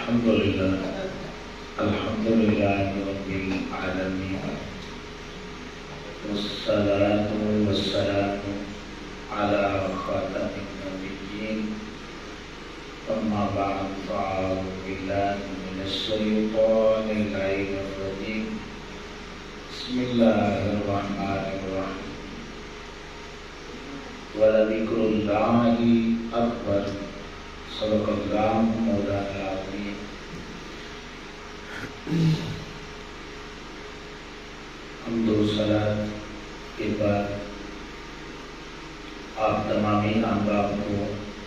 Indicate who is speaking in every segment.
Speaker 1: الحمد لله رب العالمين والصلاة والسلام على خاتم النبيين أما بعد فأعوذ بالله من الشيطان اللعين الرجيم بسم الله الرحمن الرحيم ولذكر الله أكبر صدق الله مولانا العظيم. حمد و صلاۃ کے بعد آپ تمامی احباب کو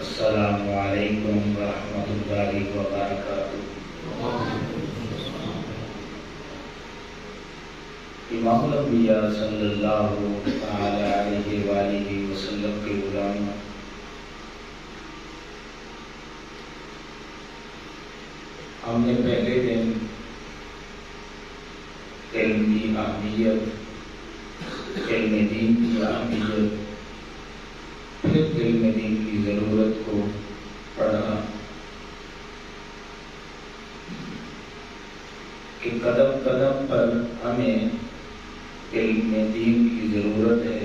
Speaker 1: السلام علیکم ورحمۃ اللہ وبرکاتہ. امام الانبیاء صلی اللہ علیہ وآلہ وسلم کے غلام ہم نے پہلے دن علم کی اہمیت، علم دین کی اہمیت، پھر علم دین کی ضرورت کو پڑھا کہ قدم قدم پر ہمیں علم دین کی ضرورت ہے،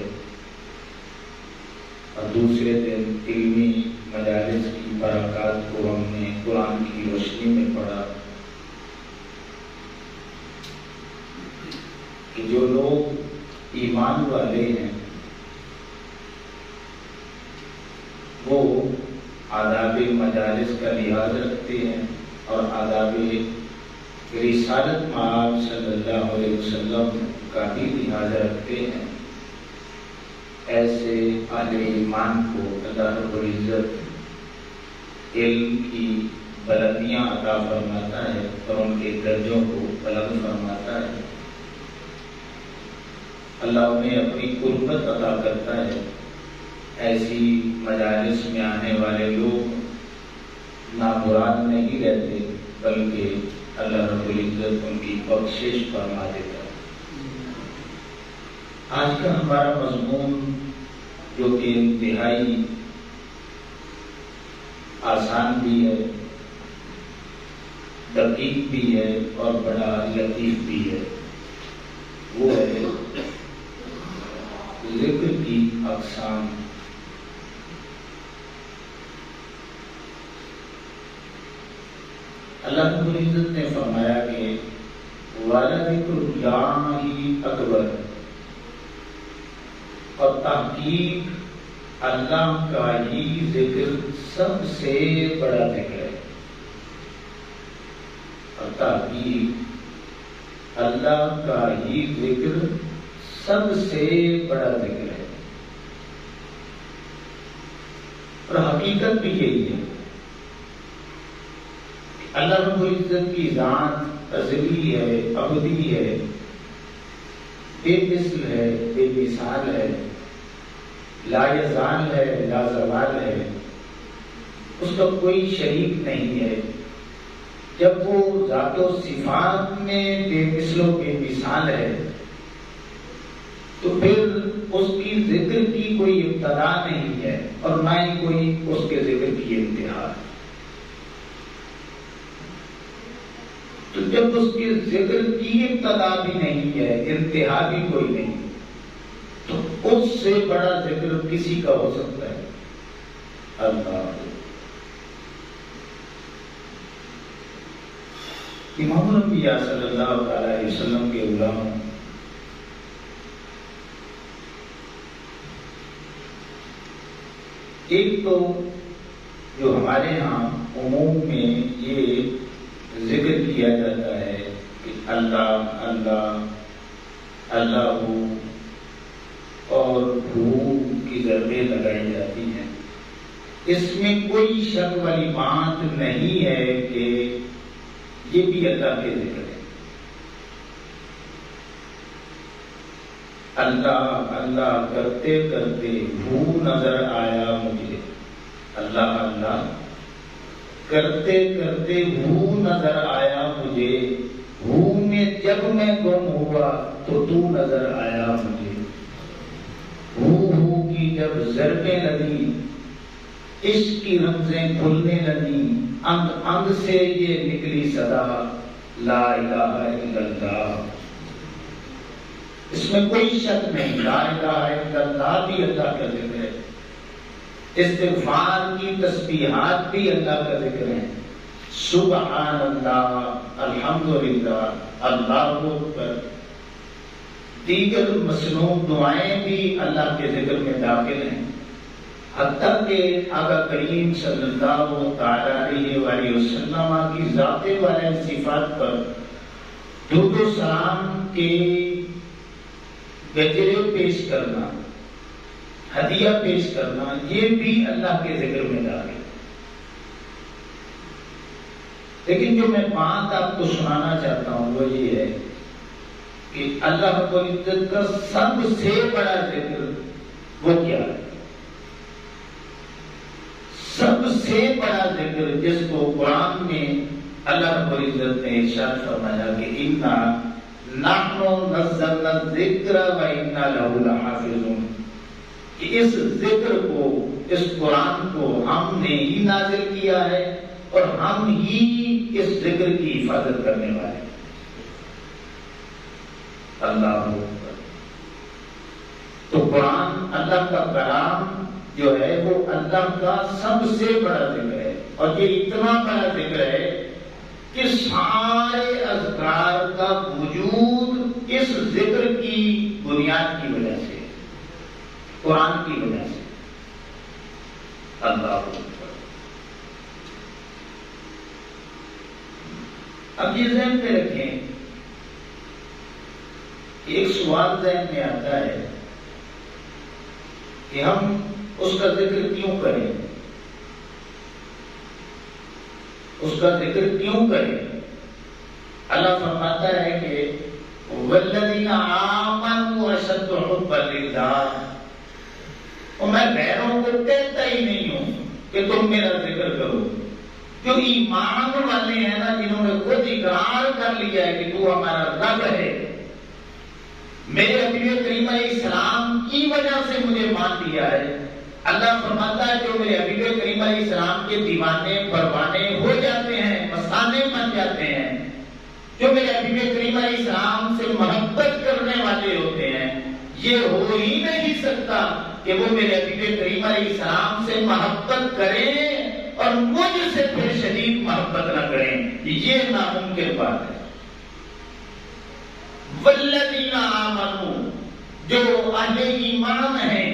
Speaker 1: اور دوسرے دن علمی مجالس کی برکات کو ہم نے قرآن کی روشنی میں پڑھا کہ جو لوگ ایمان والے ہیں وہ آداب مجالس کا لحاظ رکھتے ہیں اور آداب رسالت مآب صلی اللہ علیہ وسلم کا بھی لحاظ رکھتے ہیں. ایسے اہل ایمان کو اللہ رب العزت علم کی بلندیاں عطا فرماتا ہے اور ان کے درجوں کو بلند فرماتا ہے. اللہ انہیں اپنی قربت عطا کرتا ہے. ایسی مجالس میں آنے والے لوگ نامراد نہیں رہتے بلکہ اللہ رب العزت ان کی بخشش فرما دیتا ہے. آج کا ہمارا مضمون جو کہ انتہائی آسان بھی ہے، دقیق بھی ہے اور بڑا لطیف بھی ہے، وہ ہے ذکر کی اقسام. اللہ رب العزت نے فرمایا کہ وَلَذِكْرُ اللَّهِ أَكْبَرُ، اور تحقیق اللہ کا ہی ذکر سب سے بڑا ذکر ہے. اور تحقیق اللہ کا ہی ذکر سب سے بڑا ذکر ہے. اور حقیقت بھی یہی ہے. اللہ رب العزت کی ذات ازلی ہے، ابدی ہے، بے مثل ہے، بے مثال ہے، لا یزال ہے، لا زوال ہے. اس کا کوئی شریک نہیں ہے. جب وہ ذات و صفات میں بے مثل و بے مثال ہے تو پھر اس کی ذکر کی کوئی ابتدا نہیں ہے اور نہ ہی کوئی اس کے ذکر کی انتہا ہے. تو جب اس کے ذکر کی ابتدا بھی نہیں ہے، انتہا بھی کوئی نہیں، تو اس سے بڑا ذکر کسی کا ہو سکتا ہے؟ اللہ. امام الانبیاء صلی اللہ علیہ وسلم کے غلام ایک تو جو ہمارے ہاں عموم میں یہ ذکر کیا جاتا ہے کہ اللہ اللہ اللہ ہو، اور ہو کی ضربیں لگائی جاتی ہیں. اس میں کوئی شک والی بات نہیں ہے کہ یہ بھی اللہ کے ذکر ہے. اللہ اللہ کرتے کرتے ہو نظر آیا مجھے. اللہ اللہ کرتے کرتے ہو نظر آیا مجھے. ہو میں جب میں گم ہوا تو تو نظر آیا مجھے. ہو کی جب ضربیں لگی، عشق کی رمزیں کھلنے لگی، انگ انگ سے یہ نکلی صدا لا الہ الا اللہ. اس میں کوئی شک نہیں، لا الہ الا اللہ بھی اللہ کا ذکر ہے، استغفار کی تسبیحات بھی اللہ کا ذکر ہے، سبحان اللہ، الحمدللہ، اللہ اکبر، دیگر مسنون دعائیں بھی اللہ کے ذکر میں داخل ہیں. حتیٰ کہ آقا کریم صلی اللہ تعالی علیہ وآلہ وسلم کی ذات والی صفات پر درود و سلام کے گجرے پیش کرنا، ہدیہ پیش کرنا، یہ بھی اللہ کے ذکر میں داخل ہے. لیکن جو میں بات آپ کو سنانا چاہتا ہوں وہ یہ ہے کہ اللہ رب العزت کا سب سے بڑا ذکر وہ کیا ہے؟ سب سے بڑا ذکر جس کو قرآن میں اللہ رب العزت نے ارشاد فرمایا کہ اِنَّا نَحْنُ نَزَّلْنَا الذِّكْرَ وَإِنَّا لَهُ لَحَافِظُونَ، کہ اس ذکر کو، اس قرآن کو ہم نے ہی نازل کیا ہے اور ہم ہی اس ذکر کی حفاظت کرنے والے ہیں. اللہ اکبر. تو قرآن اللہ کا کلام جو ہے وہ اللہ کا سب سے بڑا ذکر ہے، اور یہ اتنا بڑا ذکر ہے کہ سارے اذکار کا وجود اس ذکر کی بنیاد کی وجہ سے، قرآن کی وجہ سے. اللہ اکبر. اب یہ ذہن میں رکھیں، ایک سوال ذہن میں آتا ہے کہ ہم اس کا ذکر کیوں کریں، اس کا ذکر کیوں کریں؟ اللہ فرماتا ہے کہ والذین آمنوا اشد حبا للہ، اور میں غیروں کو کہتا ہی نہیں ہوں کہ تم میرا ذکر کرو. جو ایمان والے ہیں نا، جنہوں نے خود اقرار کر لیا ہے کہ تو ہمارا رب ہے، میرے حبیب کریم علیہ السلام کی وجہ سے مجھے مان لیا ہے. اللہ فرماتا ہے جو میرے حبیب کریم علیہ السلام کے دیوانے پروانے ہو جاتے ہیں، مستانے بن جاتے ہیں، جو میرے حبیب کریم علیہ السلام سے محبت کرنے والے ہوتے ہیں، یہ ہو ہی نہیں سکتا کہ وہ میرے حبیب کریم علیہ السلام سے محبت کریں اور مجھ سے پھر شدید محبت نہ کریں. یہ ناممکن بات ہے. والذین آمنوا، جو اہل ایمان ہیں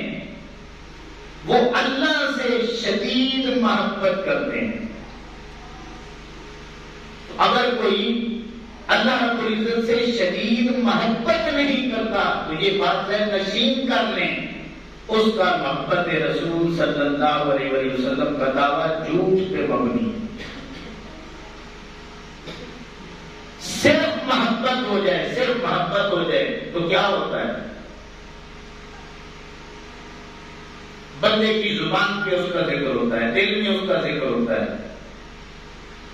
Speaker 1: وہ اللہ سے شدید محبت کرتے ہیں. اگر کوئی اللہ رب العزت سے شدید محبت نہیں کرتا تو یہ بات نشین کر لیں، اس کا محبت رسول صلی اللہ علیہ وسلم کا دعویٰ جھوٹ پہ مبنی ہے. صرف محبت ہو جائے، صرف محبت ہو جائے تو کیا ہوتا ہے؟ بندے کی زبان پہ اس کا ذکر ہوتا ہے، دل میں اس کا ذکر ہوتا ہے،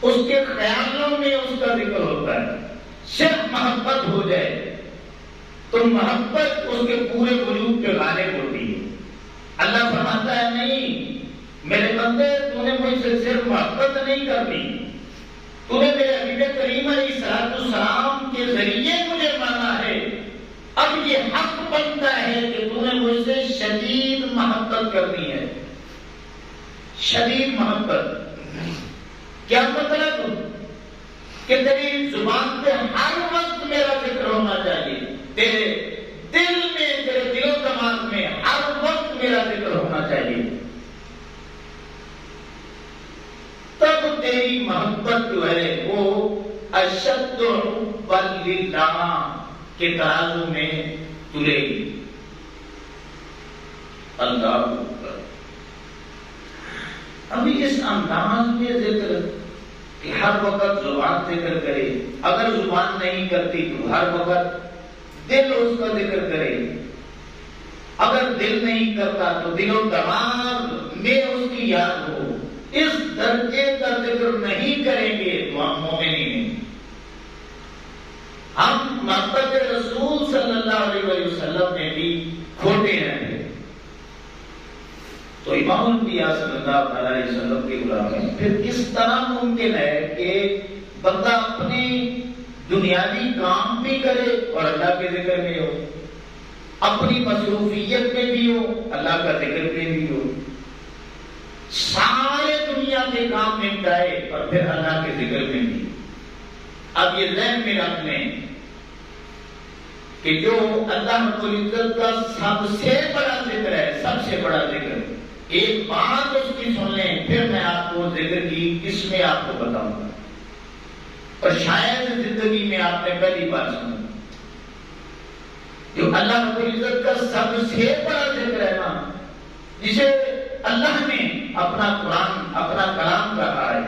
Speaker 1: اس کے خیالوں میں اس کا ذکر ہوتا ہے. صرف محبت ہو جائے تو محبت اس کے پورے وجود پہ غالب ہوتی ہے. اللہ فرماتا ہے نہیں میرے بندے، تو نے مجھ سے صرف محبت نہیں کرنی، تو نے میرے حبیب کریم علیہ السلام کے ذریعے مجھے مانا ہے. اب یہ حق بنتا ہے کہ تو نے مجھ سے شدید محبت کرنی ہے. شدید محبت کیا مطلب؟ کہ تیری زبان پہ ہر وقت میرا ذکر ہونا چاہیے، تیرے دل میں، تیرے دل و دماغ میں ہر وقت میرا ذکر ہونا چاہیے. تب تیری محبت جو ہے وہ اشد حبا للہ کے ترازو میں تلے گی. اللہ اکبر. ابھی اس انداز میں ذکر کہ ہر وقت زبان ذکر کرے، اگر زبان نہیں کرتی تو ہر وقت دل اس کا ذکر کرے، اگر دل نہیں کرتا تو دل و دماغ میں اس کی یاد ہو. اس درجے کا ذکر نہیں کریں گے تو ہم مومن ہی نہیں. ہم محبت رسول صلی اللہ علیہ وسلم میں بھی کھوٹے رہیں گے. تو امام الانبیاء صلی اللہ علیہ وسلم کے غلام ہیں، پھر کس طرح ممکن ہے کہ بندہ اپنی دنیاوی کام بھی کرے اور اللہ کے ذکر میں ہو، اپنی مصروفیت میں بھی ہو، اللہ کا ذکر میں بھی ہو، سارے دنیا کے کام نپٹائے اور پھر اللہ کے ذکر میں بھی۔ اب یہ ذہن میں رکھ لیں کہ جو اللہ رب العزت کا سب سے بڑا ذکر ہے، سب سے بڑا ذکر، ایک بات اس کی سن لیں، پھر میں آپ کو ذکر کی قسمیں آپ کو بتاؤں گا، اور شاید زندگی میں آپ نے پہلی بار سنا جو اللہ رب العزت کا سب سے بڑا ذکر ہے نا، جسے اللہ نے اپنا قرآن، اپنا کلام کہا ہے۔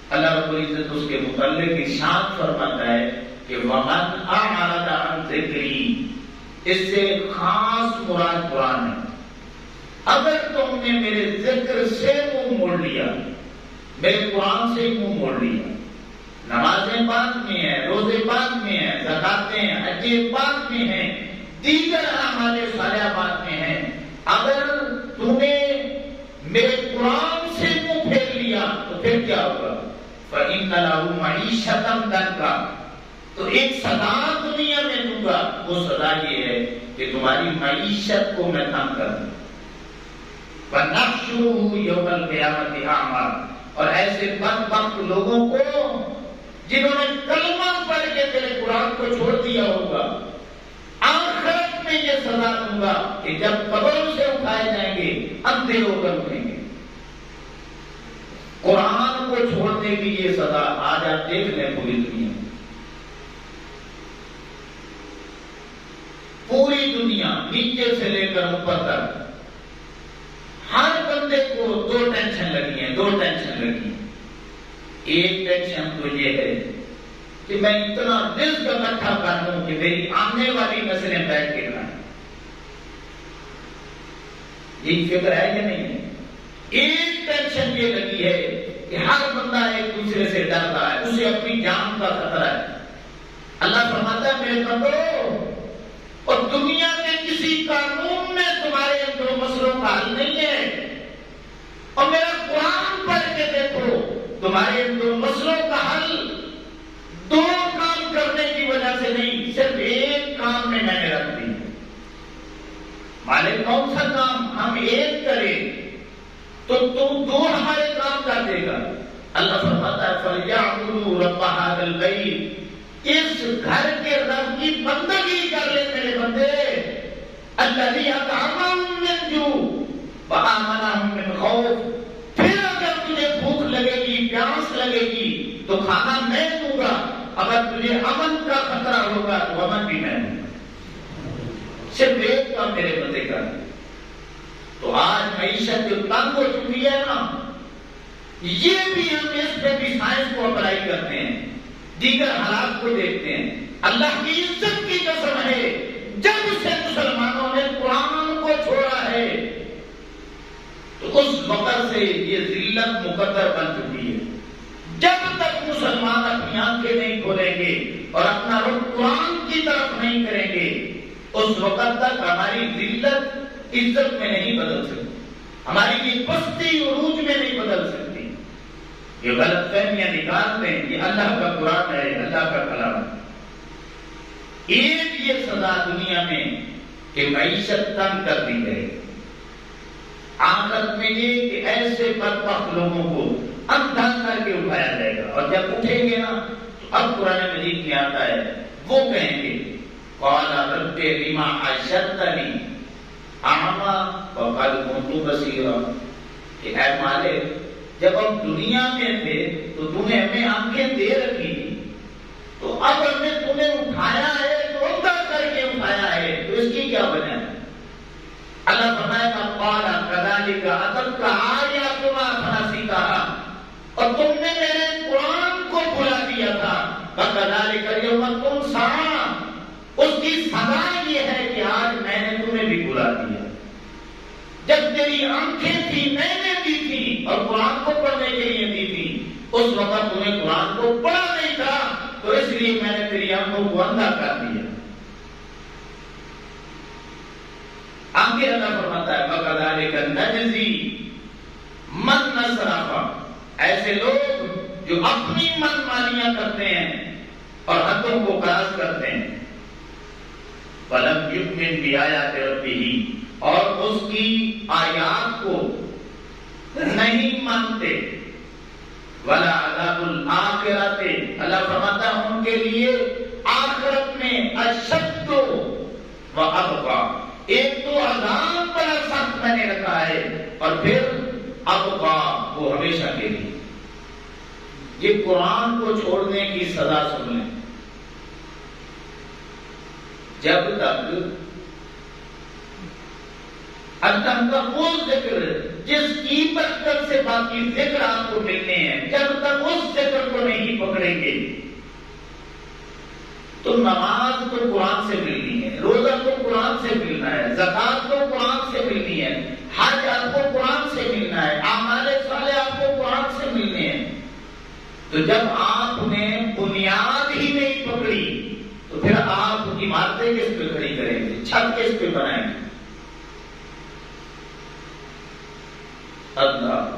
Speaker 1: اللہ رب العزت اس کے متعلق ارشاد فرماتا ہے کہ وَمَنْ أَعْرَضَ عَنْ ذِكْرِي، اس سے خاص مراد قرآن ہے۔ اگر تم نے میرے ذکر سے منہ موڑ لیا، میرے قرآن سے منہ موڑ لیا، نمازیں بعد میں ہیں، روزے بعد میں ہیں، زکاتیں حجیں بعد میں ہیں، دیگر اعمال صالحہ بعد میں ہیں، اگر تم نے میرے قرآن سے منہ پھیر لیا تو پھر کیا ہوگا؟ فَإِنَّ لَهُ مَعِيشَةً ضَنكًا، تو ایک سزا دنیا میں دوں گا، وہ سزا یہ ہے کہ تمہاری معیشت کو میں تنگ کر دوں۔ وَنَحْشُرُهُ يَوْمَ الْقِيَامَةِ أَعْمَىٰ، اور ایسے بدبخت لوگوں کو جنہوں نے کلمہ پڑھ کے تیرے قرآن کو چھوڑ دیا ہوگا، آخرت میں یہ سزا دوں گا کہ جب قبر سے اٹھائے جائیں گے اندھے ہو کر اٹھیں گے۔ قرآن کو چھوڑنے کی یہ سزا آج آپ دیکھ لیں پوری دنیا میں، پوری دنیا نیچے سے لے کر اوپر تک ہر بندے کو دو ٹینشن لگی ہیں، دو ٹینشن لگی ہیں۔ ایک ٹینشن تو یہ ہے کہ میں اتنا رزق اکٹھا کر لوں کہ میری آنے والی نسلیں بیٹھ کے کھائیں، یہ فکر ہے یا نہیں ہے؟ ایک ٹینشن یہ لگی ہے کہ ہر بندہ ایک دوسرے سے ڈرتا ہے، اسے اپنی جان کا خطرہ ہے۔ اللہ فرماتا ہے میرے بندو، اور دنیا کے کسی قانون میں تمہارے دو مسئلوں کا حل نہیں ہے، اور میرا قرآن پڑھ کے دیکھو تمہارے دو مسئلوں کا حل دو کام کرنے کی وجہ سے نہیں، صرف ایک کام میں نے رکھ دی۔ مالک کون سا کام ہم ایک کریں تو تم دو ہمارے کام کر دے گا۔ اللہ فرماتا ہے فَلْيَعْبُدُوا رَبَّ هَذَا الْبَيْتِ، اس گھر کے رب کی بندگی کر لے میرے بندے، الَّذِي أَطْعَمَهُم مِّن جُوعٍ وَآمَنَهُم مِّن خَوْفٍ، پھر اگر تجھے بھوک لگے گی، پیاس لگے گی تو کھانا میں دوں گا، اگر تجھے امن کا خطرہ ہوگا تو امن بھی میں دوں گا۔ صرف ایک کام میرے بندے کا ہے۔ تو آج معیشت جو تنگ ہو چکی ہے نا، یہ بھی ہم اس پہ بھی سائنس کو اپلائی کرتے ہیں، دیگر حالات کو دیکھتے ہیں۔ اللہ کی عزت کی قسم ہے، جب سے مسلمانوں نے قرآن کو چھوڑا ہے تو اس وقت سے یہ ذلت مقدر بن چکی ہے۔ جب تک مسلمان اپنی آنکھیں نہیں کھولیں گے اور اپنا رخ قرآن کی طرف نہیں کریں گے، اس وقت تک ہماری ذلت عزت میں نہیں بدل سکتی، ہماری یہ پستی عروج میں نہیں بدل سکتی۔ یہ غلط فہمیاں نکالتے ہیں کہ اللہ کا قرآن ہے، اللہ کا کلام ہے۔ ایک یہ سزا دنیا میں کہ معیشت تنگ کر دی گئی، آخرت میں یہ کہ ایسے بدبخت لوگوں کو اندھا کر کے اٹھایا جائے گا، اور جب اٹھیں گے نا تو اب قرآن مجید میں آتا ہے وہ کہیں گے قَالَ رَبِّ لِمَ حَشَرْتَنِي أَعْمَىٰ وَقَدْ كُنتُ بَصِيرًا، کہ اے مالک جب ہم دنیا میں تھے تو تم نے ہمیں آنکھیں دے رکھی تو اب ہم نے تمہیں اٹھایا ہے تو اندھا کر کے اٹھایا ہے، تو اس کی کیا وجہ ہے؟ اللہ فرمائے گا قَالَ كَذَلِكَ أَتَتْكَ آيَاتُنَا فَنَسِيتَهَا، اور تم نے میرے قرآن کو بھلا دیا تھا، وَكَذَلِكَ الْيَوْمَ تُنسَىٰ، اس کی سزا یہ ہے کہ آج میں نے تمہیں بھی بھلا دیا۔ جب تیری آنکھیں تھی میں نے دی تھی اور قرآن کو پڑھنے کے لیے دی تھی، اس وقت تمہیں قرآن کو پڑھا نہیں تھا، تو اس لیے میں نے تیری آنکھوں کو اندھا کر دیا۔ آگے اللہ فرماتا ہے وَكَذَلِكَ نَجْزِي اسرافا، ایسے لوگ جو اپنی من مانیاں کرتے ہیں اور حدوں کو کراس کرتے ہیں. فلم یؤمن بآیات ربہ، اور اس کی آیات کو نہیں مانتے. ولا عذاب الآخرۃ، اللہ فرماتا ہے ان کے لیے آخرت میں اشد و ابقا، ایک تو عذاب بڑا سخت میں نے رکھا ہے اور پھر ابقا، وہ ہمیشہ کے لیے. یہ قرآن کو چھوڑنے کی سزا سن لیں. جب تک اللہ کا وہ ذکر جس کی برکت سے باقی ذکر آپ کو ملنے ہیں، جب تک اس ذکر کو نہیں پکڑیں گے تو نماز تو قرآن سے ملنی ہے، روزہ تو قرآن سے ملنا ہے، زکات تو قرآن سے ملنی ہے، حج آپ کو قرآن سے ملنا ہے، اعمال صالح آپ کو قرآن سے ملنے ہیں. تو جب آپ نے بنیاد ہی نہیں پکڑی تو پھر آپ عمارتیں کس پہ کھڑی کریں گے، چھت کس پہ بنائیں گے؟ اللہ.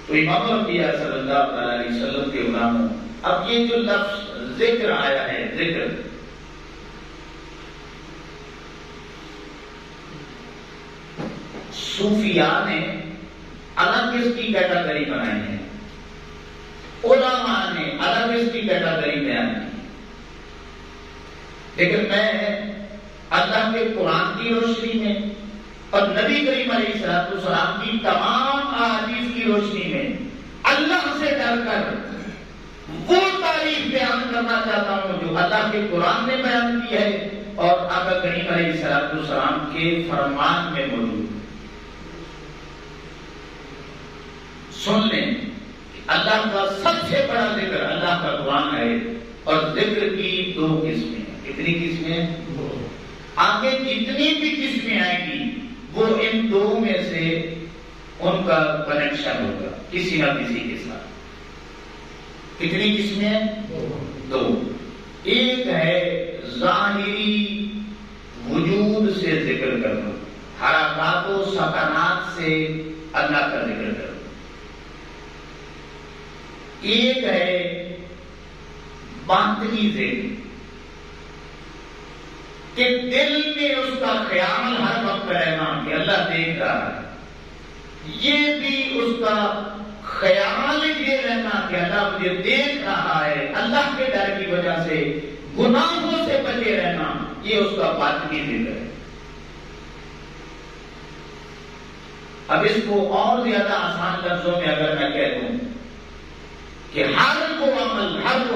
Speaker 1: تو امام الانبیاء صلی اللہ علیہ وسلم کے غلاموں، اب یہ جو لفظ ذکر آیا ہے، ذکر، صوفیاء نے الگ اس کی کیٹاگری بنائی ہے، علماء نے الگ اس کی کیٹاگری بیان کی. لیکن میں اللہ کے قرآن کی روشنی میں اور نبی کریم علیہ السلام کی تمام احادیث کی روشنی میں اللہ سے ڈر کر وہ تعریف بیان کرنا چاہتا ہوں جو اللہ کے قرآن نے بیان کی ہے اور آقا کریم علیہ السلام کے فرمان میں موجود ہے. سن لیں کہ اللہ کا سب سے بڑا ذکر اللہ کا قرآن ہے، اور ذکر کی دو قسمیں ہیں. کتنی قسمیں ہیں؟ آگے جتنی بھی قسمیں آئیں گی وہ ان دو میں سے ان کا کنیکشن ہوگا کسی نہ کسی کے ساتھ. کتنی قسمیں ہیں؟ دو. ایک ہے ظاہری وجود سے ذکر کرنا، حرکات و سکنات سے اللہ کا ذکر کرنا. ایک ہے باطنی ذکر کہ دل میں اس کا خیال ہر وقت رہنا کہ اللہ دیکھ رہا ہے. یہ بھی اس کا خیال یہ رہنا کہ اللہ مجھے دیکھ رہا ہے، اللہ کے ڈر کی وجہ سے گناہوں سے بچے رہنا، یہ اس کا باطنی ذکر ہے. اب اس کو اور زیادہ آسان لفظوں میں اگر میں کہہ دوں کہ ہر وہ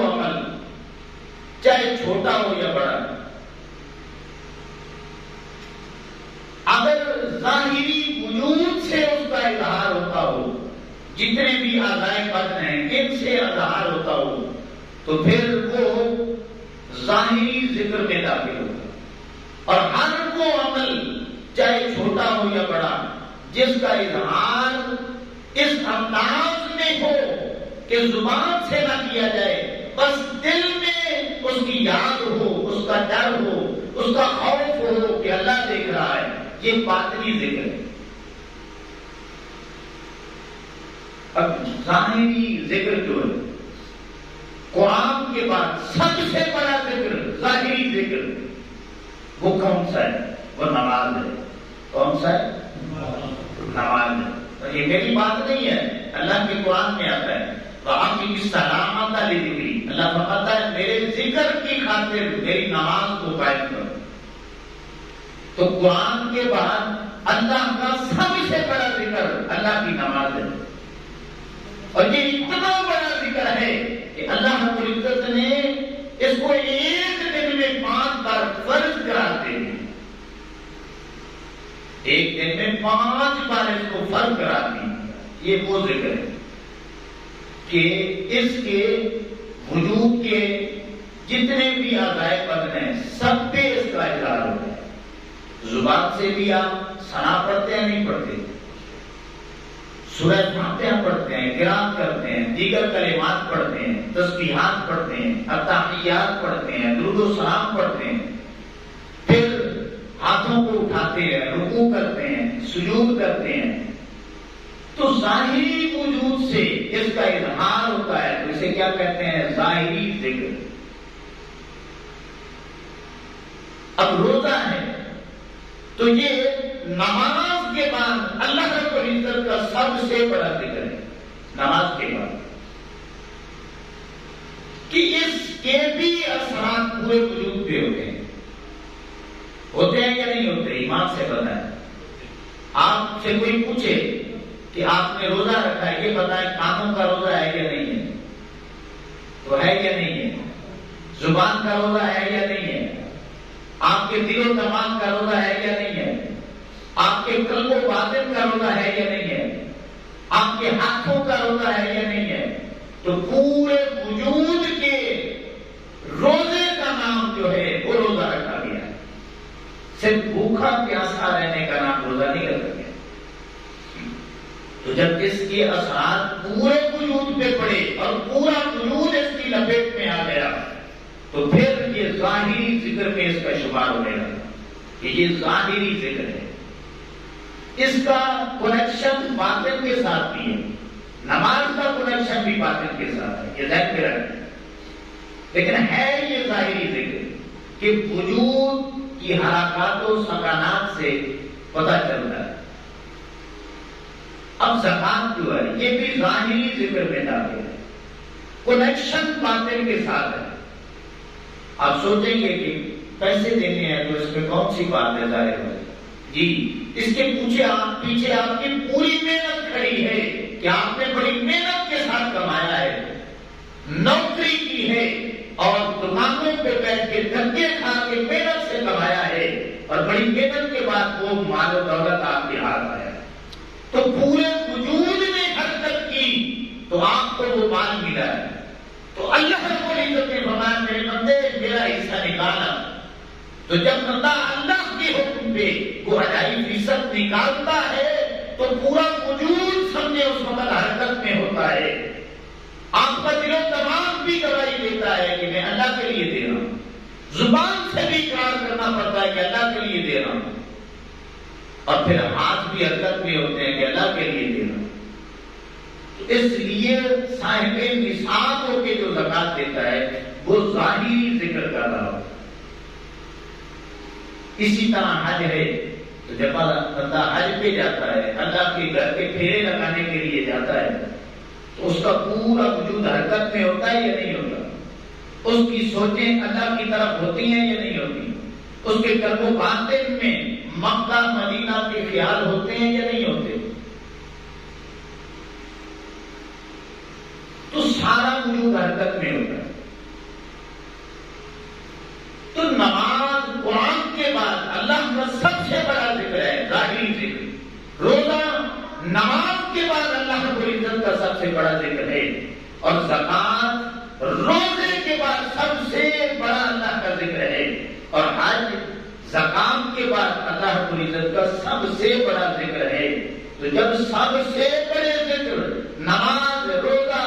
Speaker 1: عمل چاہے چھوٹا ہو یا بڑا، اگر ظاہری وجود سے اس کا اظہار ہوتا ہو، جتنے بھی اعضاء بدن ہیں ان سے اظہار ہوتا ہو، تو پھر وہ ظاہری ذکر میں داخل ہوگا. اور ہر وہ عمل چاہے چھوٹا ہو یا بڑا جس کا اظہار اس انداز میں ہو کہ زبان سے نہ کیا جائے، بس دل میں اس کی یاد ہو، اس کا ڈر ہو، اس کا خوف ہو کہ اللہ دیکھ رہا ہے، یہ باطنی ذکر ہے. اب ظاہری ذکر جو ہے قرآن کے بعد سب سے بڑا ذکر، ظاہری ذکر، وہ کون سا ہے؟ وہ نماز ہے. کون سا ہے؟ نماز ہے. اور یہ میری بات نہیں ہے، اللہ کے قرآن میں آتا ہے وَأَقِمِ الصَّلَاةَ لِذِكْرِي، اللہ فرماتا ہے میرے ذکر کی خاطر میری نماز کو قائم کرو. تو قرآن کے بعد اللہ کا سب سے بڑا ذکر اللہ کی نماز ہے. اور یہ اتنا بڑا ذکر ہے کہ اللہ رب العزت نے اس کو ایک دن میں 5 بار فرض کراتے ہیں. ایک دن میں 5 بار اس کو فرض کراتے ہیں. یہ وہ ذکر ہے کہ اس کے وجود کے جتنے بھی اعضاء بدن ہیں سب پہ اس کا اظہار ہوتا ہے. زبان سے بھی آپ ثنا پڑھتے ہیں نہیں پڑھتے، سورہ فاتحہ پڑھتے ہیں، قرات کرتے ہیں، دیگر کلمات پڑھتے ہیں، تسبیحات پڑھتے ہیں، التحیات پڑھتے ہیں، درود و سلام پڑھتے ہیں، پھر ہاتھوں کو اٹھاتے ہیں، رکوع کرتے ہیں، سجود کرتے ہیں. تو ظاہری وجود سے اس کا اظہار ہوتا ہے، تو اسے کیا کہتے ہیں؟ ظاہری ذکر۔ اب روزہ ہے تو یہ نماز کے بعد اللہ رب العزت کا سب سے بڑا ذکر ہے، نماز کے بعد، کہ اس کے بھی اثرات پورے وجود پہ ہوتے ہیں یا نہیں ہوتے؟ ایمان سے بتائیں۔ آپ سے کوئی پوچھے کہ آپ نے روزہ رکھا ہے، یہ بتائیں کانوں کا روزہ ہے یا نہیں ہے؟ تو ہے یا نہیں ہے؟ زبان کا روزہ ہے یا نہیں ہے؟ آپ کے دل و دماغ کا روزہ ہے یا نہیں ہے؟ آپ کے قلب و باطن کا روزہ ہے یا نہیں ہے؟ آپ کے ہاتھوں کا روزہ ہے یا نہیں ہے؟ تو پورے وجود کے روزے کا نام جو ہے وہ روزہ رکھا گیا ہے۔ صرف بھوکا پیاسا رہنے کا نام روزہ نہیں رکھا گیا۔ تو جب اس کے اثرات پورے وجود پہ پڑے اور پورا وجود اس کی لپیٹ میں آ گیا تو پھر یہ ظاہری ذکر میں اس کا شمار ہونے لگا کہ یہ ظاہری ذکر ہے۔ اس کا کنیکشن باطن کے ساتھ بھی ہے، نماز کا کنیکشن بھی باطن کے ساتھ ہے، یہ ذہن میں رکھیں۔ لیکن ہے یہ ظاہری ذکر کہ وجود کی حرکات و سکانات سے پتہ چلتا ہے۔ اب زکات جو ہے یہ بھی ظاہری ذکر میں داخل ہے، کنیکشن باطن کے ساتھ ہے۔ آپ سوچیں گے کہ پیسے دینے ہیں تو اس میں کون سی بات ہے ظاہر ہے؟ جی، اس کے پیچھے آپ کی پوری محنت کھڑی ہے کہ آپ نے بڑی محنت کے ساتھ کمایا ہے، نوکری کی ہے اور دکانوں پہ بیٹھ کے دھکے کھا کے محنت سے کمایا ہے اور بڑی محنت کے بعد وہ مال و دولت آپ کے ہاتھ آیا ہے، تو پورے وجود نے حرکت کی تو آپ کو وہ مال ملا ہے۔ تو اللہ رب العزت نے فرمایا میرے بندے میرا حصہ نکالا۔ تو جب بندہ اللہ کے حکم پہ وہ 2.5% نکالتا ہے تو پورا وجود سمجھے اس وقت حرکت میں ہوتا ہے۔ آپ کا دل و دماغ بھی گواہی دیتا ہے کہ میں اللہ کے لیے دے رہا ہوں، زبان سے بھی اقرار کرنا پڑتا ہے کہ اللہ کے لیے دے رہا ہوں، اور پھر ہاتھ بھی حرکت میں ہوتے ہیں کہ اللہ کے لیے دے رہا ہوں۔ تو اس لیے صاحب نصاب ہو کے جو زکات دیتا ہے وہ ظاہری ذکر کر رہا ہوتا ہے۔ اسی طرح حج ہے تو جب بندہ حج پہ جاتا ہے، اللہ کے گھر کے پھیرے لگانے کے لیے جاتا ہے تو اس کا پورا وجود حرکت میں ہوتا ہے یا نہیں ہوتا؟ اس کی سوچیں اللہ کی طرف ہوتی ہیں یا نہیں ہوتی؟ اس کے قلب و باطن میں مکہ مدینہ کے خیال ہوتے ہیں یا نہیں ہوتے؟ تو سارا وجود حرکت میں ہوتا ہے۔ تو نماز قرآن کے بعد اللہ کا سب سے بڑا ذکر ہے، ظاہری ذکر۔ روزہ نماز کے بعد اللہ رب العزت کا سب سے بڑا ذکر ہے، اور زکات روزے کے بعد سب سے بڑا اللہ کا ذکر ہے، اور حج زکات کے بعد اللہ رب العزت کا سب سے بڑا ذکر ہے۔ تو جب سب سے بڑے ذکر نماز، روزہ،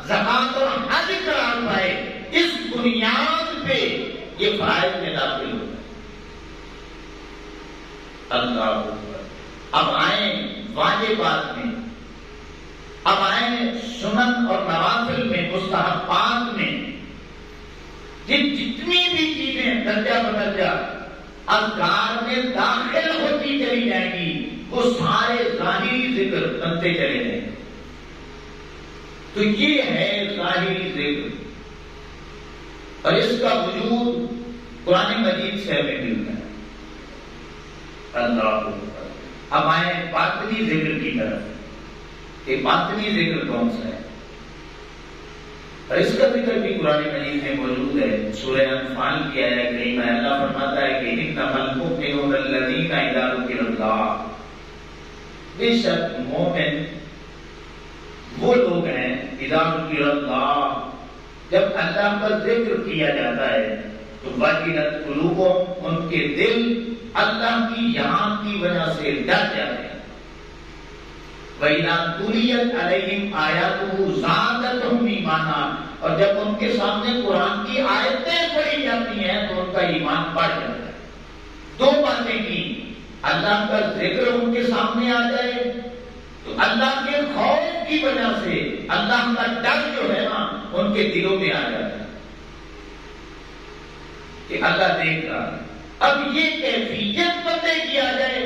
Speaker 1: زکات اور حج قرار پائے، اس بنیاد پہ یہ فرائض میں داخل ہوتا ہے۔ اللہ اکبر۔ اب آئیں واجبات میں، اب آئیں سنن اور نوافل میں، مستحبات میں، جتنی بھی چیزیں درجہ بدرجہ اذکار میں داخل ہوتی چلی جائیں گی وہ سارے ظاہری ذکر بنتے چلے جائیں گے۔ تو یہ ہے ظاہری ذکر، اور اس کا وجود قرآن مجید سے ہمیں ملتا ہے۔ اللہ اکبر۔ اب آئیں باطنی ذکر کی طرف کہ باطنی ذکر کون سا ہے، اور اس کا ذکر بھی قرآن مجید میں موجود ہے۔ سورہ انفال کی آیت کریمہ میں اللہ فرماتا ہے کہ انما المؤمنون الذین اذا ذکر اللہ، بے شک مومن وہ لوگ ہیں اذا ذکر اللہ، جب اللہ کا ذکر کیا جاتا ہے تو وجلت قلوبہم، ان کے دل اللہ کی یہاں کی وجہ سے ڈر جاتے ہیں۔ وَإِذَا تُلِيَتْ عَلَيْهِمْ آيَاتُهُ زَادَتْهُمْ ایمانا، اور جب ان کے سامنے قرآن کی آیتیں پڑھی جاتی ہیں تو ان کا ایمان بڑھ جاتا ہے۔ دو باتیں کی، اللہ کا ذکر ان کے سامنے آ جائے تو اللہ کے خوف کی وجہ سے اللہ کا ڈر جو ہے نا ان کے دلوں میں آ جاتا ہے کہ اللہ دیکھ رہا ہے. اب یہ کیفیت بندے کی آ جائے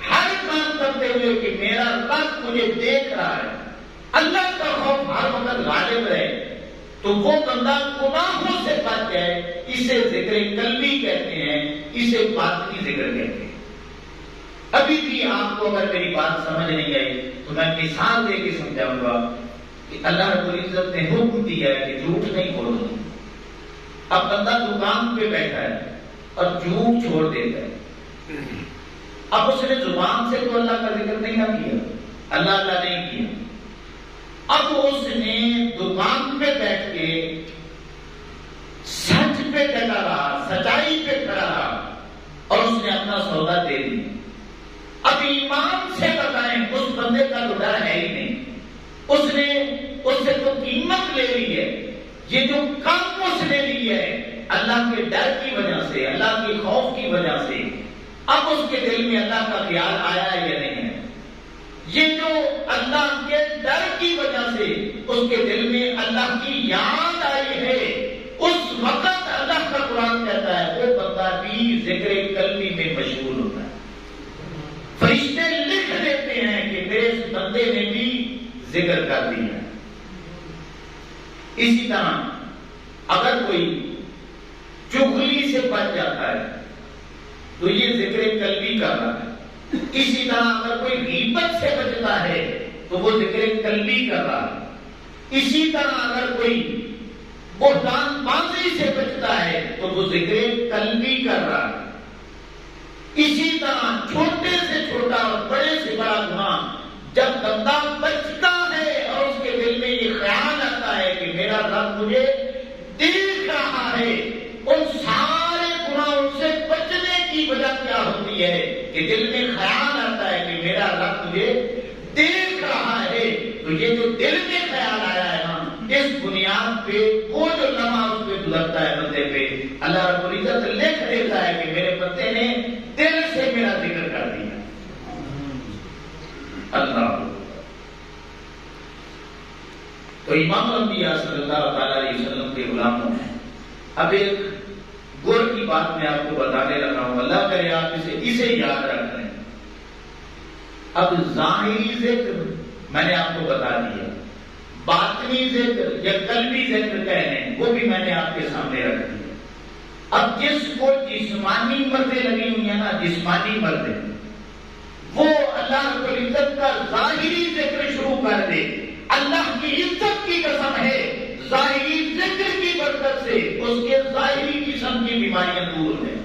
Speaker 1: ہر کام کرتے ہوئے کہ میرا رب مجھے دیکھ رہا ہے, اللہ کا خوف ہر وقت غالب رہے, تو وہ بندہ گناہوں سے بچ جائے. اسے ذکر قلبی کہتے ہیں, اسے باطنی ذکر کہتے ہیں. ابھی بھی آپ کو اگر میری بات سمجھ نہیں آئی تو میں مثال دے کے سمجھاؤں گا کہ اللہ رب العزت نے حکم دیا ہے کہ جھوٹ نہیں بولنا. اب بندہ دکان پہ بیٹھا ہے اور جھوٹ چھوڑ دیتا ہے. اب اس نے زبان سے تو اللہ کا ذکر نہیں نہ کیا, اللہ نہیں کیا. اب اس نے دکان پہ بیٹھ کے سچ پہ ڈٹا رہا, سچائی پہ کھڑا رہا اور اس نے اپنا سودا دے دیا. اب ایمان سے بتائیں اس بندے کا تو ڈر ہے ہی نہیں, اس نے اس سے تو قیمت لے لی ہے. یہ جو کام اس نے لی ہے اللہ کے ڈر کی وجہ سے, اللہ کے خوف کی وجہ سے, اب اس کے دل میں اللہ کا خیال آیا ہے یا نہیں ہے؟ یہ جو اللہ کے ڈر کی وجہ سے اس کے دل میں اللہ کی یاد آئی ہے, اس وقت اللہ کا قرآن کہتا ہے وہ بندہ بھی ذکر قلبی میں مشغول ہوتا ہے. فرشتے لکھ دیتے ہیں کہ میرے اس بندے نے بھی ذکر کر دیا. اسی طرح اگر کوئی چغلی سے بچ جاتا ہے تو یہ ذکر قلبی کر رہا ہے. اسی طرح اگر کوئی غیبت سے بچتا ہے تو وہ ذکر قلبی کر رہا ہے. اسی طرح اگر کوئی بہتان بازی سے بچتا ہے تو وہ ذکر قلبی کر رہا ہے. اسی طرح چھوٹے سے چھوٹا اور بڑے سے بڑا گناہ جب بندہ بچتا ہے اور اس کے دل میں یہ خیال آتا ہے کہ میرا رب مجھے دیکھ رہا ہے, ان سارے گناہوں سے بچنے کی وجہ کیا ہوتی ہے کہ دل میں خیال آتا ہے کہ میرا رب مجھے دیکھ رہا ہے. تو یہ جو دل میں خیال آیا ہے نا, اس بنیاد پہ وہ جو لمحہ اس پہ گزرتا ہے بندے پہ, اللہ رب العزت لکھ دیتا ہے کہ میرے بندے نے دل سے میرا ذکر کر دیا. اللہ تو امام الانبیاء صلی اللہ تعالی علیہ وسلم کے غلاموں ہیں. اب ایک گر کی بات میں آپ کو بتانے لگا ہوں, اللہ کرے آپ اسے یاد رکھ لیں. اب ظاہری ذکر میں نے آپ کو بتا دیا, باطنی ذکر یا قلبی ذکر کہنے وہ بھی میں نے آپ کے سامنے رکھ دیا. اب جس کو جسمانی مردیں لگی ہوئی ہیں نا, جسمانی مردیں, وہ اللہ رب العزت کا ظاہری ذکر شروع کر دے. اللہ کی عزت کی قسم ہے ظاہری ذکر کی برکت سے اس کے ظاہری قسم کی بیماریاں دور ہیں.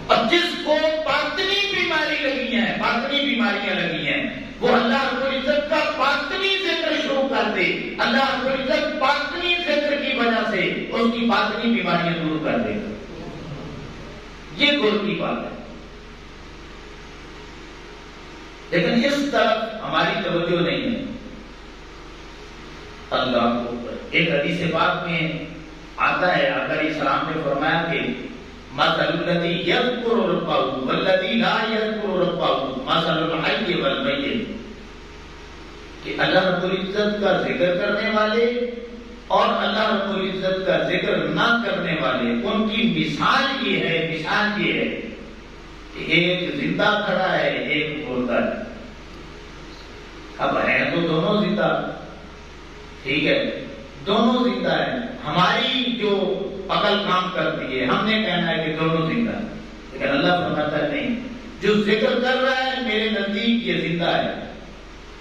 Speaker 1: اب جس کو باطنی بیماری لگی ہیں, باطنی بیماریاں لگی ہیں, وہ اللہ رب العزت کا باطنی ذکر شروع کر دے. اللہ رب العزت باطنی ذکر کی وجہ سے اس کی باطنی بیماریاں دور کر دے. یہ گر کی بات ہے. لیکن اس طرف ہماری توجہ نہیں ہے. اللہ کو ایک حدیث پاک میں آتا ہے, آقا علیہ السلام نے فرمایا کہ مثل الذی یذکر ربہ والذی لا یذکر ربہ مثل الحی والمیت, کہ اللہ رب العزت کا ذکر کرنے والے اور اللہ رب العزت کا ذکر نہ کرنے والے, ان کی مثال یہ ہے کہ ایک زندہ کھڑا ہے, ایک مردہ ہے. اب ہے تو دونوں زندہ, ٹھیک ہے, دونوں زندہ ہیں. ہماری جو عقل کام کرتی ہے ہم نے کہنا ہے کہ دونوں زندہ ہیں, لیکن اللہ فرماتا ہے نہیں, جو ذکر کر رہا ہے میرے نزدیک یہ زندہ ہے,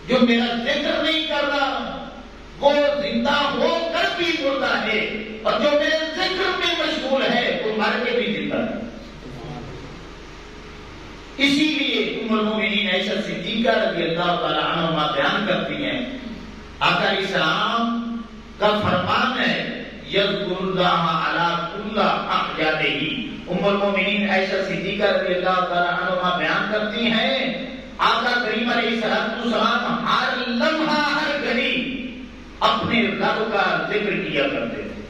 Speaker 1: جو میرا ذکر نہیں کر رہا وہ زندہ ہو کر بھی مردہ ہے, اور جو میرے ذکر میں مشغول ہے وہ مر کے بھی زندہ ہے. اسی لیے ام المؤمنین عائشہ صدیقہ رضی اللہ تعالی عنہا بیان کرتی ہیں, آقا علیہ السلام کا فرمان ہے یذکر اللہ علی کل احیانہ. ام المؤمنین عائشہ صدیقہ رضی اللہ تعالی عنہا بیان کرتی ہیں آقا کریم علیہ السلام ہر لمحہ ہر گھڑی اپنے رب کا ذکر کیا کرتے تھے.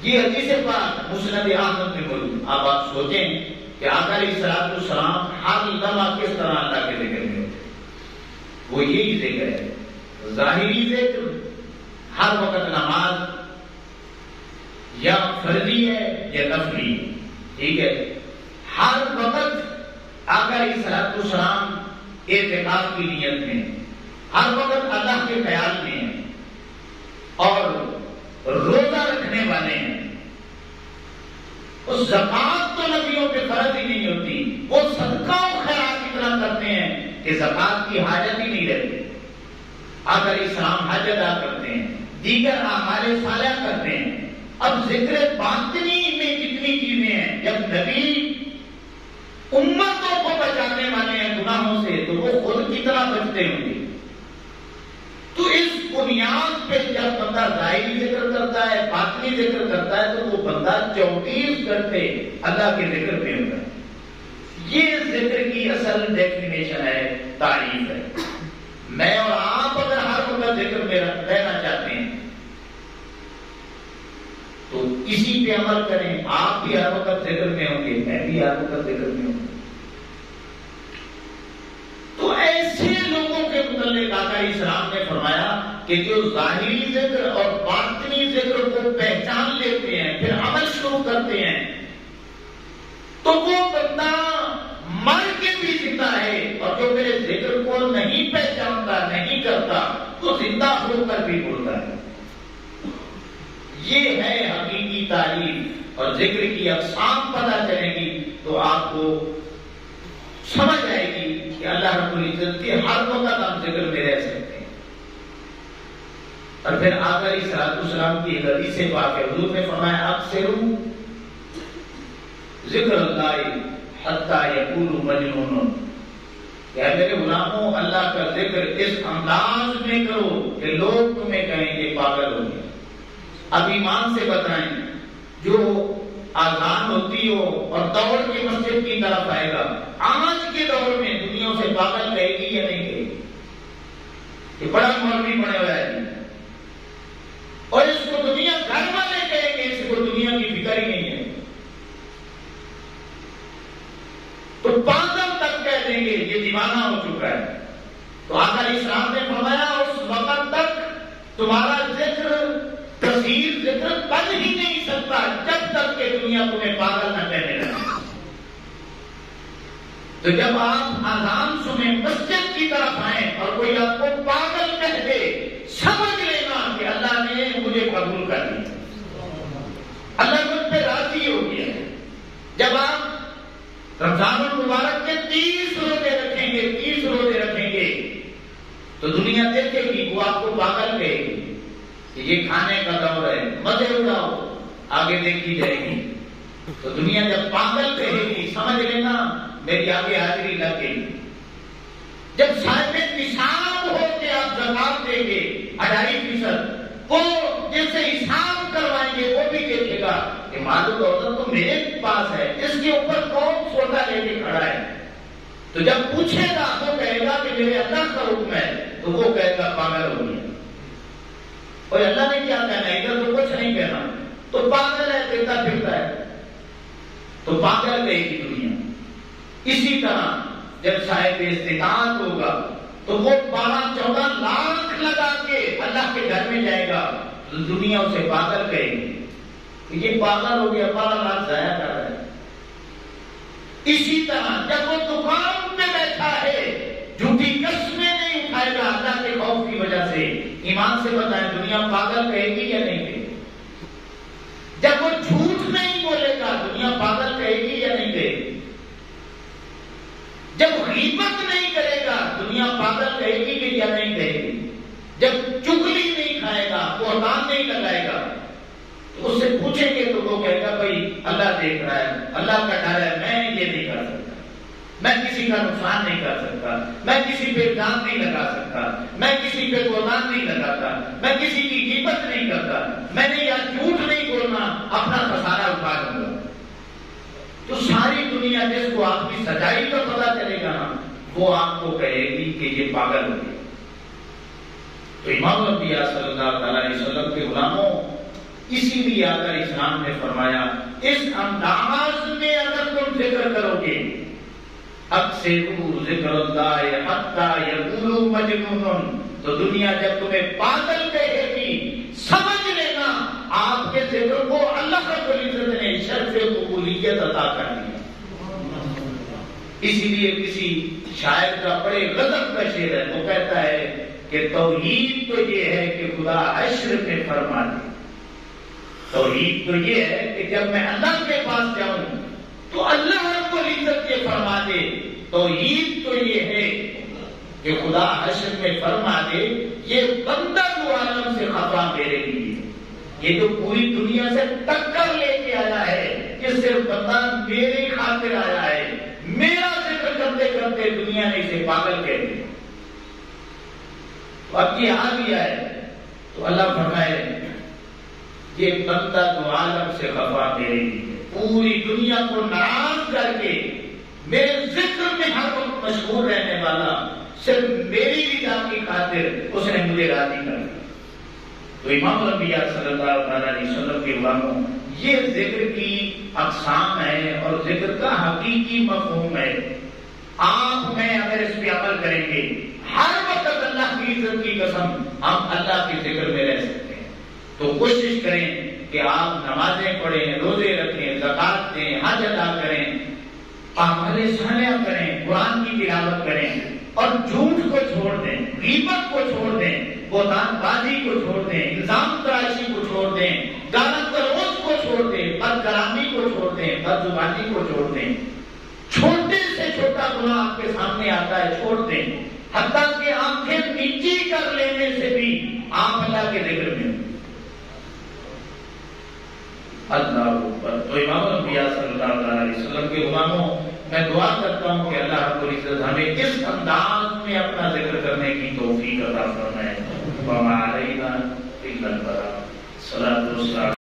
Speaker 1: یہ حدیث پاک مسند احمد میں موجود. اب آپ سوچیں کہ آقا علیہ السلام ہر لمحہ کس طرح اللہ کے ذکر میں ہوتے. وہ یہی ذکر ہے. ظاہری ذکر ہر وقت نماز یا فرضی ہے یا نفلی ہے، ٹھیک ہے. ہر وقت آقا علیہ الصلوۃ والسلام اعتکاف کی نیت میں، ہر وقت اللہ کے خیال میں ہیں اور روزہ رکھنے والے ہیں. اس زکوٰۃ تو نبیوں پہ فرض ہی نہیں ہوتی، وہ صدقہ و خیرات اتنا کرتے ہیں کہ زکوٰۃ کی حاجت ہی نہیں رہتی. آقا علیہ السلام حج ادا کرتے ہیں، دیگر اعمال صالحہ کرتے ہیں. اب ذکر باطنی میں کتنی چیزیں ہیں. جب نبی امتوں کو بچانے والے ہیں گناہوں سے تو وہ خود کتنا بچتے ہوں گے. تو اس بنیاد پہ جب بندہ ظاہری ذکر کرتا ہے، باطنی ذکر کرتا ہے، تو وہ بندہ 24 گھنٹے اللہ کے ذکر پہ ہوتا ہے. یہ ذکر کی اصل ڈیفینیشن ہے، تعریف ہے. میں اور آپ اگر ہر وقت ذکر میں رہنا چاہتے ہیں تو اسی پہ عمل کریں. آپ بھی ہر وقت ذکر میں ہوں گے، میں بھی ہر وقت ذکر میں ہوں گا. تو ایسے لوگوں کے متعلق آقا علیہ السلام نے فرمایا کہ جو ظاہری ذکر اور باطنی ذکر کو پہچان لیتے ہیں، پھر عمل شروع کرتے ہیں، تو وہ بندہ مر کے بھی زندہ ہے. اور جو میرے ذکر کو نہیں پہچانتا، نہیں کرتا، تو زندہ ہو کر بھی بولتا ہے. یہ ہے حقیقی تعریف. اور ذکر کی اقسام پتہ چلے گی تو آپ کو سمجھ آئے گی کہ اللہ رب العزت کے ہر وقت ہم ذکر میں رہ سکتے ہیں. اور پھر آقا علیہ الصلوۃ والسلام کی ایک حدیث پاک ہے، حضور نے فرمایا اکثروا ذکر اللہ حتی یقولوا مجنون. کہ میرے غلاموں اللہ کا ذکر اس انداز میں کرو کہ لوگ تمہیں کہیں کہ پاگل ہو گئے. اب ایمان سے بتائیں، جو آزان ہوتی ہو اور دوڑ کے مسجد کی طرف آئے گا، آج کے دور میں دنیا سے پاگل کہے گی یا نہیں کہے گی؟ کہ بڑا مولوی بنے ہوا ہے اور اس کو دنیا گھر والے کہیں گے، اس کو دنیا کی فکر ہی نہیں ہے، تو پاگل تک کہہ دیں گے یہ دیوانہ ہو چکا ہے. تو آقا علیہ السلام نے فرمایا اس وقت تک تمہارا ذکر کثیر ذکر بن ہی نہیں سکتا جب تک کہ دنیا تمہیں پاگل نہ کہنے لگے. تو جب آپ اذان سنیں، مسجد کی طرف آئیں اور کوئی آپ کو پاگل کہہ دے، سمجھ لینا کہ اللہ نے مجھے قبول کر لیا، اللہ مجھ پہ راضی ہو گیا. جب آپ رمضان المبارک کے 30 روزے رکھیں گے، 30 روزے رکھیں گے، تو دنیا دیکھے گی، وہ آپ کو پاگل کہے گی کہ یہ کھانے کا دور ہے، مزے اڑاؤ، آگے دیکھی جائے گی. تو دنیا جب پاگل کہے گی، سمجھ لینا میری آگے حاضری لگ گئی. جب صاحب نصاب ہو کے آپ زکات دیں گے 2.5%، وہ جیسے حساب کروائیں گے وہ بھی دیکھے گا کہ مال و دولت تو میرے پاس ہے، اس کے اوپر کون سودا لے کے کھڑا ہے. تو جب پوچھے گا تو کہے گا کہ میرے اللہ کا حکم ہے، تو وہ کہے گا پاگل ہو گیا. اور اللہ نے کیا کہنا ہے؟ ادھر تو کچھ نہیں کہنا، تو پاگل ہے، دیتا پھرتا ہے، تو پاگل کہے گی دنیا. اسی طرح جب صاحب استطاعت ہوگا تو وہ 12-14 لاکھ لگا کے اللہ کے گھر میں جائے گا، تو دنیا اسے پاگل کہے گی، یہ پاگل ہو گیا، 12 لاکھ ضائع کر رہا ہے. اسی طرح جب وہ دکان پہ بیٹھا ہے، جھوٹی قسمیں نہیں اٹھائے گا اللہ کے خوف کی وجہ سے. ایمان سے بتائیں دنیا پاگل کہے گی یا نہیں کہے گی؟ جب وہ جھوٹ نہیں بولے گا دنیا پاگل کہے گی یا نہیں کہے گی؟ جب غیبت نہیں کرے گا دنیا پاگل کہے گی کہ یا نہیں کہے گی؟ جب چغلی نہیں کھائے گا، بہتان نہیں لگائے گا، تو اس سے پوچھیں گے تو وہ کہے گا بھائی اللہ دیکھ رہا ہے، اللہ کا ڈر ہے، میں یہ نہیں کر سکتا، میں کسی کا نقصان نہیں کر سکتا، میں کسی پہ الزام نہیں لگا سکتا، میں کسی پہ بہتان نہیں لگاتا، میں کسی کی غیبت نہیں کرتا، میں نے یا جھوٹ نہیں بولنا، اپنا خسارہ اٹھا لوں گا. تو ساری دنیا جس کو آپ کی سچائی کا پتہ چلے گا نا، وہ آپ کو کہے گی کہ یہ پاگل ہو گیا. تو امام الانبیاء صلی اللہ تعالی علیہ وسلم کے غلاموں، اسی لیے آقا اسلام نے فرمایا اس انداز میں اگر تم ذکر کرو گے اکثروا ذکر اللہ حتی یقولوا مجنون، تو دنیا جب تمہیں پاگل کہے گی سمجھ لینا آپ کے ذکر کو اللہ رب العزت نے شرف قبولیت عطا کر دیا۔ اسی لیے کسی شاعر کا بڑے غضب کا شعر ہے، وہ کہتا ہے کہ توحید تو یہ ہے کہ خدا حشر میں فرما دے، توحید تو یہ ہے کہ جب میں اللہ کے پاس جاؤں تو اللہ رب العزت یہ فرما دے، توحید تو یہ ہے کہ خدا حشر میں فرما دے یہ بندہ تو عالم سے خفا میرے لیے، یہ تو پوری دنیا سے ٹکر لے کے آیا ہے کہ صرف بندہ میرے خاطر آیا ہے، میرا ذکر کرتے کرتے دنیا نے اسے پاگل کہہ دیا۔ تو اب یہ آ گیا ہے تو اللہ فرمائے یہ بندہ تو عالم سے خفا میرے لیے، پوری دنیا کو ناراض کر کے میرے ذکر میں ہر وقت مشغول رہنے والا، صرف میری رضا کی خاطر اس نے مجھے راضی کر دیا۔ تو امام الانبیاء صلی اللہ علیہ وسلم کے غلاموں، یہ ذکر کی اقسام ہے اور ذکر کا حقیقی مفہوم ہے۔ آپ میں اگر اس پہ عمل کریں گے ہر وقت اللہ کی عزت کی قسم ہم اللہ کے ذکر میں رہ سکتے ہیں۔ تو کوشش کریں کہ آپ نمازیں پڑھیں، روزے رکھیں، زکات دیں، حج ادا کریں، اعمال صالحہ کریں، قرآن کی تلاوت کریں اور جھوٹ کو چھوڑ دیں، غیبت کو چھوڑ دیں، بہتان بازی کو چھوڑ دیں، الزام تراشی کو چھوڑ دیں، گالی گلوچ کو چھوڑ دیں، بد کلامی کو چھوڑ دیں، بد زبانی کو چھوڑ دیں۔ چھوٹے سے چھوٹا گناہ آپ کے سامنے آتا ہے چھوڑ دیں، حتیٰ کہ آنکھیں نیچی کر لینے سے بھی آپ اللہ کے ذکر میں اللہ اوپر۔ تو امام الانبیاء صلی اللہ علیہ وسلم کے غلاموں، میں دعا کرتا ہوں کہ اللہ رب العزت ہمیں اس انداز میں اپنا ذکر کرنے کی توفیق عطا فرمائے۔ وما علینا الا البلاغ۔ صلاۃ والسلام